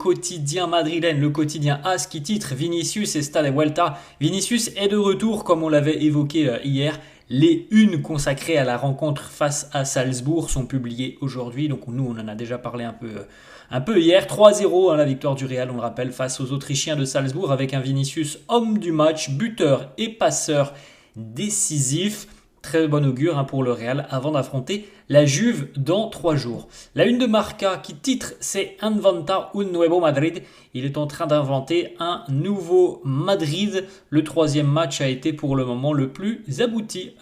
quotidien madrilène, le quotidien AS qui titre Vinicius Está de Vuelta. Vinicius est de retour comme on l'avait évoqué hier. Les unes consacrées à la rencontre face à Salzbourg sont publiées aujourd'hui. Donc nous on en a déjà parlé un peu hier. 3-0 la victoire du Real, on le rappelle, face aux Autrichiens de Salzbourg avec un Vinicius homme du match, buteur et passeur décisif. Très bon augure pour le Real avant d'affronter la Juve dans 3 jours. La une de Marca qui titre c'est Inventa un nuevo Madrid. Il est en train d'inventer un nouveau Madrid. Le troisième match a été pour le moment le plus abouti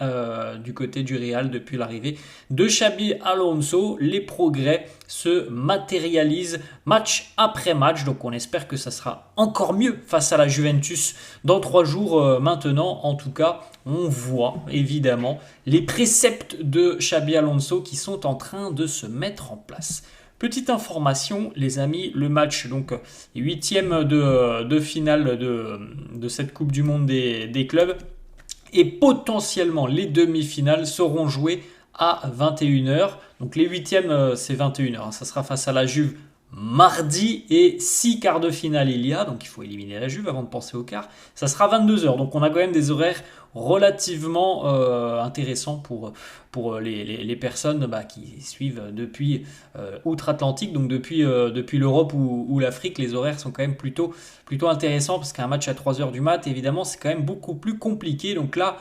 du côté du Real depuis l'arrivée de Xabi Alonso. Les progrès se matérialisent match après match. Donc on espère que ça sera encore mieux face à la Juventus dans 3 jours maintenant. En tout cas, on voit évidemment les préceptes de Xabi Alonso qui sont en train de se mettre en place. Petite information, les amis, le match, donc huitième de finale de cette Coupe du Monde des clubs, et potentiellement les demi-finales seront jouées à 21h. Donc les huitièmes, c'est 21h. Ça sera face à la Juve mardi et 6 quarts de finale il y a. Donc il faut éliminer la Juve avant de penser au quart. Ça sera 22h. Donc on a quand même des horaires relativement intéressants pour les personnes qui suivent depuis outre-Atlantique, donc depuis l'Europe ou l'Afrique. Les horaires sont quand même plutôt intéressants parce qu'un match à 3h du mat, évidemment, c'est quand même beaucoup plus compliqué. Donc là,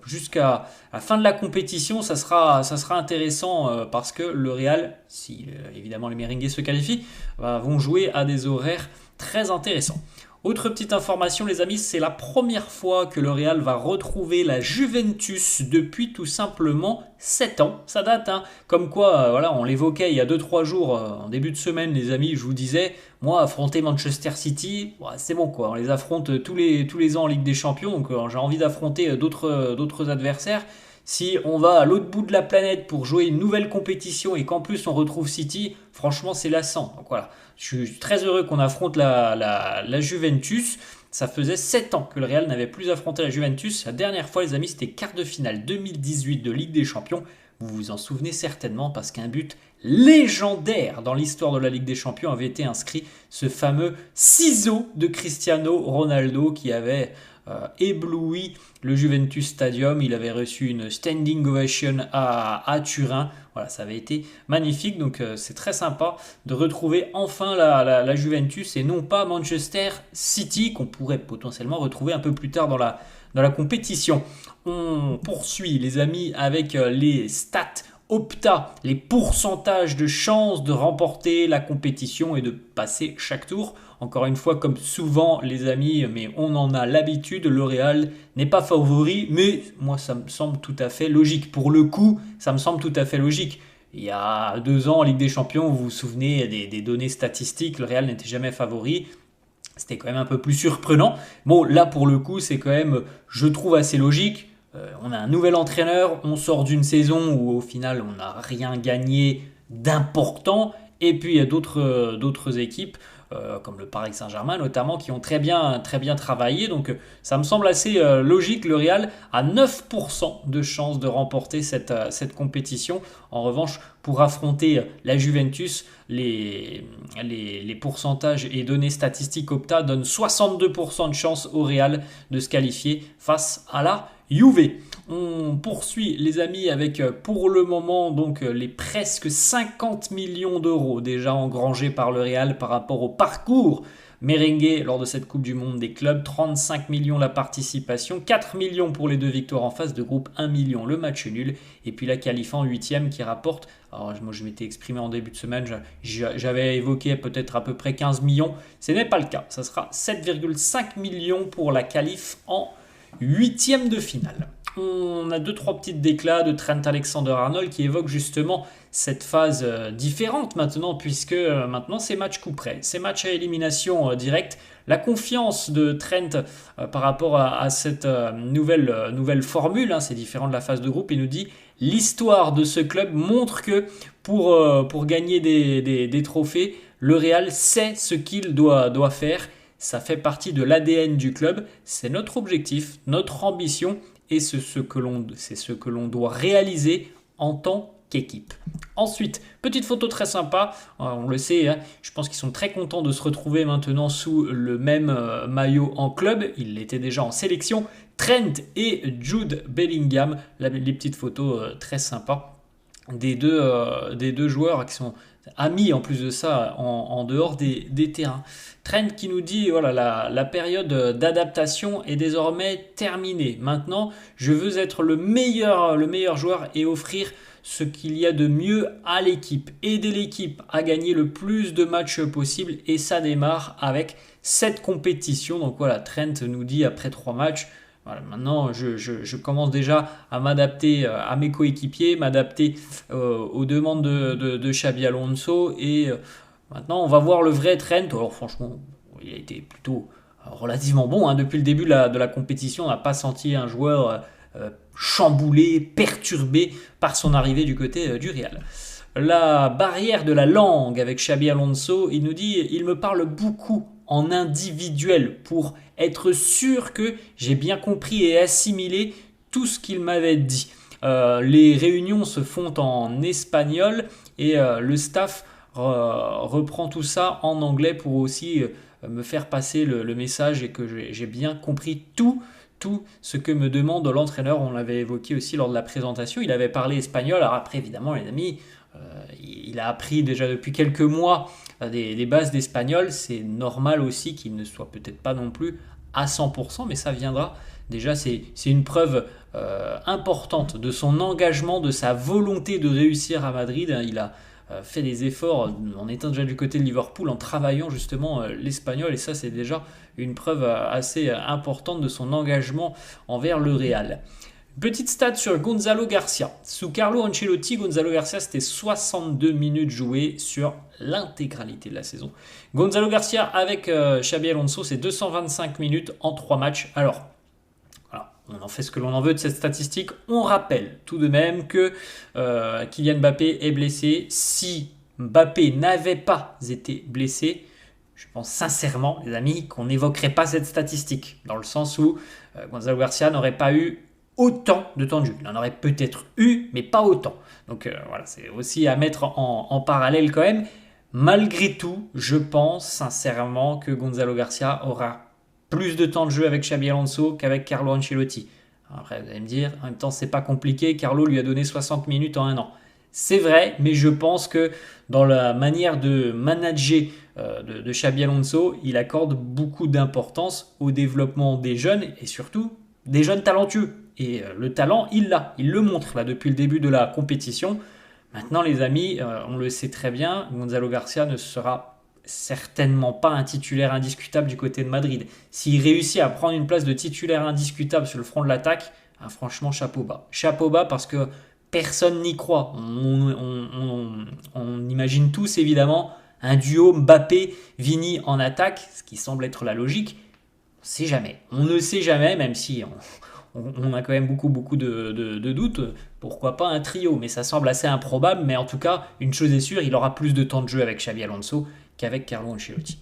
jusqu'à la fin de la compétition, ça sera intéressant parce que le Real, si évidemment les Merengues se qualifient, vont jouer à des horaires très intéressants. Autre petite information les amis, c'est la première fois que le Real va retrouver la Juventus depuis tout simplement 7 ans. Ça date, comme quoi, voilà, on l'évoquait il y a 2-3 jours, en début de semaine les amis, je vous disais, moi affronter Manchester City, c'est bon quoi, on les affronte tous les ans en Ligue des Champions, donc j'ai envie d'affronter d'autres adversaires. Si on va à l'autre bout de la planète pour jouer une nouvelle compétition et qu'en plus on retrouve City, franchement c'est lassant. Donc voilà, je suis très heureux qu'on affronte la Juventus. Ça faisait 7 ans que le Real n'avait plus affronté la Juventus. La dernière fois les amis c'était quart de finale 2018 de Ligue des Champions. Vous vous en souvenez certainement parce qu'un but légendaire dans l'histoire de la Ligue des Champions avait été inscrit. Ce fameux ciseau de Cristiano Ronaldo qui avait ébloui le Juventus Stadium. Il avait reçu une standing ovation à Turin. Voilà, ça avait été magnifique. Donc c'est très sympa de retrouver enfin la Juventus et non pas Manchester City qu'on pourrait potentiellement retrouver un peu plus tard dans la compétition. On poursuit les amis avec les stats Opta, les pourcentages de chances de remporter la compétition et de passer chaque tour. Encore une fois, comme souvent les amis, mais on en a l'habitude, le Real n'est pas favori, mais moi ça me semble tout à fait logique. Pour le coup, ça me semble tout à fait logique. Il y a 2 ans en Ligue des Champions, vous vous souvenez des données statistiques, le Real n'était jamais favori. C'était quand même un peu plus surprenant. Bon, là pour le coup, c'est quand même, je trouve, assez logique. On a un nouvel entraîneur, on sort d'une saison où au final on n'a rien gagné d'important. Et puis il y a d'autres équipes, comme le Paris Saint-Germain notamment, qui ont très bien travaillé. Donc ça me semble assez logique. Le Real a 9% de chances de remporter cette compétition. En revanche, pour affronter la Juventus, les pourcentages et données statistiques Opta donnent 62% de chances au Real de se qualifier face à la Juve. On poursuit les amis avec pour le moment donc les presque 50 millions d'euros déjà engrangés par le Real par rapport au parcours merengue lors de cette Coupe du Monde des clubs. 35 millions la participation, 4 millions pour les 2 victoires en phase de groupe, 1 million le match nul et puis la qualif en 8e qui rapporte, alors moi je m'étais exprimé en début de semaine, j'avais évoqué peut-être à peu près 15 millions, ce n'est pas le cas, ça sera 7,5 millions pour la qualif en 8e de finale. On a 2-3 petites déclats de Trent Alexander-Arnold qui évoquent justement cette phase différente maintenant, puisque maintenant c'est match coup près, c'est match à élimination directe. La confiance de Trent par rapport à cette nouvelle formule, c'est différent de la phase de groupe, il nous dit l'histoire de ce club montre que pour gagner des trophées, le Real sait ce qu'il doit faire. Ça fait partie de l'ADN du club, c'est notre objectif, notre ambition et c'est ce que l'on doit réaliser en temps qu'équipe. Ensuite, petite photo très sympa, on le sait, hein, je pense qu'ils sont très contents de se retrouver maintenant sous le même maillot en club, ils l'étaient déjà en sélection, Trent et Jude Bellingham, les petites photos très sympas des deux joueurs qui sont amis en plus de ça en dehors des terrains. Trent qui nous dit voilà, la période d'adaptation est désormais terminée. Maintenant, je veux être le meilleur joueur et offrir ce qu'il y a de mieux à l'équipe. Aider l'équipe à gagner le plus de matchs possible et ça démarre avec cette compétition. Donc voilà, Trent nous dit après 3 matchs, voilà, maintenant, je commence déjà à m'adapter à mes coéquipiers, m'adapter aux demandes de Xabi Alonso. Et maintenant, on va voir le vrai Trent. Alors franchement, il a été plutôt relativement bon. Hein. Depuis le début de la compétition, on n'a pas senti un joueur chamboulé, perturbé par son arrivée du côté du Real. La barrière de la langue avec Xabi Alonso, il nous dit « Il me parle beaucoup en individuel pour être sûr que j'ai bien compris et assimilé tout ce qu'il m'avait dit. » Les réunions se font en espagnol et le staff reprend tout ça en anglais pour aussi me faire passer le message et que j'ai bien compris tout ce que me demande l'entraîneur. On l'avait évoqué aussi lors de la présentation. Il avait parlé espagnol. Alors après, évidemment, les amis, il a appris déjà depuis quelques mois des bases d'espagnol. C'est normal aussi qu'il ne soit peut-être pas non plus à 100%, mais ça viendra. Déjà, c'est une preuve importante de son engagement, de sa volonté de réussir à Madrid. Il a fait des efforts en étant déjà du côté de Liverpool, en travaillant justement l'espagnol, et ça c'est déjà une preuve assez importante de son engagement envers le Real. Petite stat sur Gonzalo Garcia. Sous Carlo Ancelotti, Gonzalo Garcia c'était 62 minutes jouées sur l'intégralité de la saison. Gonzalo Garcia avec Xabi Alonso c'est 225 minutes en 3 matchs. Alors, on en fait ce que l'on en veut de cette statistique. On rappelle tout de même que Kylian Mbappé est blessé. Si Mbappé n'avait pas été blessé, je pense sincèrement, les amis, qu'on n'évoquerait pas cette statistique. Dans le sens où Gonzalo Garcia n'aurait pas eu autant de temps de jeu. Il en aurait peut-être eu, mais pas autant. Donc voilà, c'est aussi à mettre en parallèle quand même. Malgré tout, je pense sincèrement que Gonzalo Garcia aura plus de temps de jeu avec Xabi Alonso qu'avec Carlo Ancelotti. Après, vous allez me dire, en même temps, c'est pas compliqué. Carlo lui a donné 60 minutes en 1 an. C'est vrai, mais je pense que dans la manière de manager de Xabi Alonso, il accorde beaucoup d'importance au développement des jeunes et surtout des jeunes talentueux. Et le talent, il l'a, il le montre là depuis le début de la compétition. Maintenant, les amis, on le sait très bien, Gonzalo Garcia ne sera certainement pas un titulaire indiscutable du côté de Madrid. S'il réussit à prendre une place de titulaire indiscutable sur le front de l'attaque, franchement, chapeau bas. Chapeau bas parce que personne n'y croit. On imagine tous évidemment un duo Mbappé-Vini en attaque, ce qui semble être la logique. On ne sait jamais. On ne sait jamais, même si on a quand même beaucoup de doutes. Pourquoi pas un trio? Mais ça semble assez improbable. Mais en tout cas, une chose est sûre, il aura plus de temps de jeu avec Xabi Alonso qu'avec Carlo Ancelotti.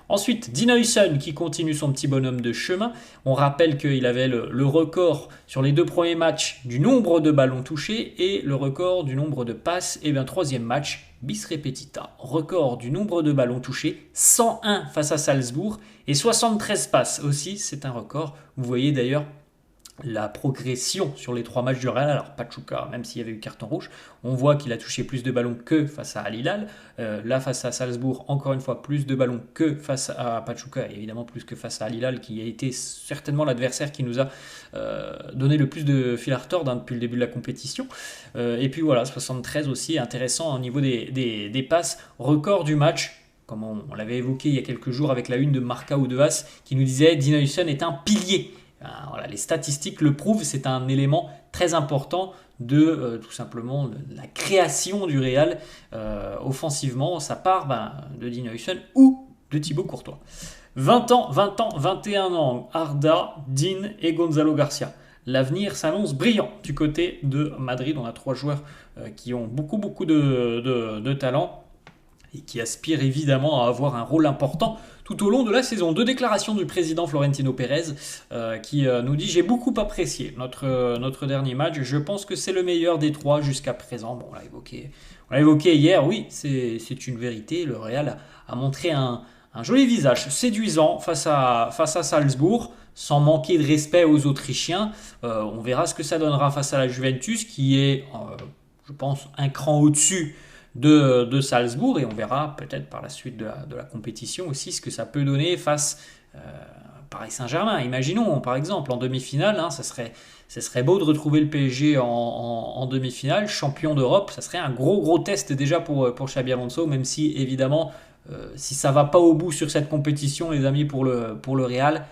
Ensuite, Dean Huijsen qui continue son petit bonhomme de chemin. On rappelle qu'il avait le record sur les 2 premiers matchs du nombre de ballons touchés et le record du nombre de passes. Et bien, 3e match, bis repetita. Record du nombre de ballons touchés, 101 face à Salzbourg et 73 passes aussi. C'est un record. Vous voyez d'ailleurs la progression sur les 3 matchs du Real. Alors Pachuca, même s'il y avait eu carton rouge, on voit qu'il a touché plus de ballons que face à Al Hilal. Là, face à Salzbourg, encore une fois, plus de ballons que face à Pachuca, et évidemment plus que face à Al Hilal, qui a été certainement l'adversaire qui nous a donné le plus de fil à retordre depuis le début de la compétition. Et puis voilà, 73 aussi, intéressant au niveau des passes, record du match. Comme on l'avait évoqué il y a quelques jours avec la une de Marca ou de As, qui nous disait Dean Huijsen est un pilier. Voilà, les statistiques le prouvent, c'est un élément très important de tout simplement de la création du Real offensivement. Ça part de Dean Huijsen ou de Thibaut Courtois. 20 ans, 21 ans, Arda, Dean et Gonzalo Garcia. L'avenir s'annonce brillant du côté de Madrid. On a 3 joueurs qui ont beaucoup de talent. et qui aspire évidemment à avoir un rôle important tout au long de la saison. Deux déclarations du président Florentino Pérez qui nous dit: j'ai beaucoup apprécié notre dernier match, je pense que c'est le meilleur des trois jusqu'à présent. Bon, on l'a évoqué hier, oui, c'est une vérité, le Real a montré un joli visage séduisant face à Salzbourg, sans manquer de respect aux Autrichiens. On verra ce que ça donnera face à la Juventus, qui est, je pense, un cran au-dessus de Salzbourg, et on verra peut-être par la suite de la compétition aussi ce que ça peut donner face Paris Saint-Germain. Imaginons par exemple en demi-finale, ça serait beau de retrouver le PSG en demi-finale, champion d'Europe. Ça serait un gros test déjà pour Xabi Alonso, même si évidemment si ça va pas au bout sur cette compétition, les amis, pour le Real,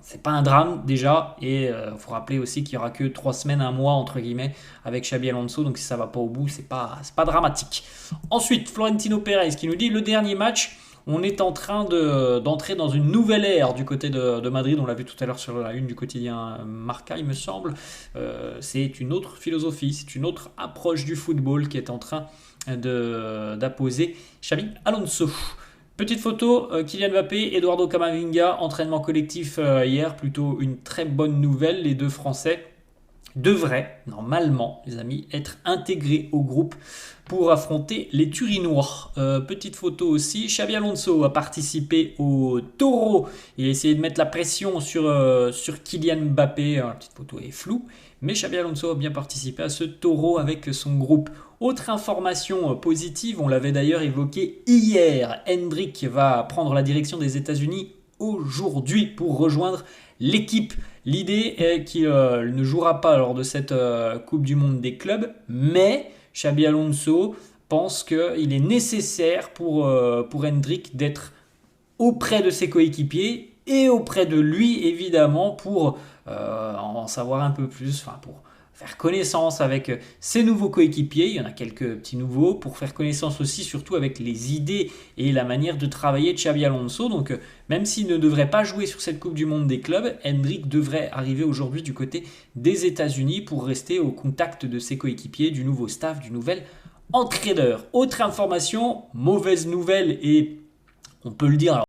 c'est pas un drame déjà, et faut rappeler aussi qu'il y aura que 3 semaines, un mois entre guillemets avec Xabi Alonso, donc si ça va pas au bout, c'est pas dramatique. Ensuite, Florentino Pérez qui nous dit: le dernier match, on est en train d'entrer dans une nouvelle ère du côté de Madrid. On l'a vu tout à l'heure sur la une du quotidien Marca, il me semble. C'est une autre philosophie, c'est une autre approche du football qui est en train d'apposer Xabi Alonso. Petite photo, Kylian Mbappé, Eduardo Camavinga, entraînement collectif hier, plutôt une très bonne nouvelle. Les deux Français devraient, normalement, les amis, être intégrés au groupe pour affronter les Turinois. Petite photo aussi, Xabi Alonso a participé au Taureau. Il a essayé de mettre la pression sur Kylian Mbappé. La petite photo est floue, mais Xabi Alonso a bien participé à ce Taureau avec son groupe. Autre information positive, on l'avait d'ailleurs évoqué hier, Endrick va prendre la direction des États-Unis aujourd'hui pour rejoindre l'équipe. L'idée est qu'il ne jouera pas lors de cette Coupe du Monde des clubs, mais Xabi Alonso pense qu'il est nécessaire pour Endrick d'être auprès de ses coéquipiers et auprès de lui évidemment pour en savoir un peu plus, pour faire connaissance avec ses nouveaux coéquipiers. Il y en a quelques petits nouveaux, pour faire connaissance aussi surtout avec les idées et la manière de travailler de Xabi Alonso. Donc même s'il ne devrait pas jouer sur cette Coupe du Monde des clubs, Endrick devrait arriver aujourd'hui du côté des États-Unis pour rester au contact de ses coéquipiers, du nouveau staff, du nouvel entraîneur. Autre information, mauvaise nouvelle, et on peut le dire, alors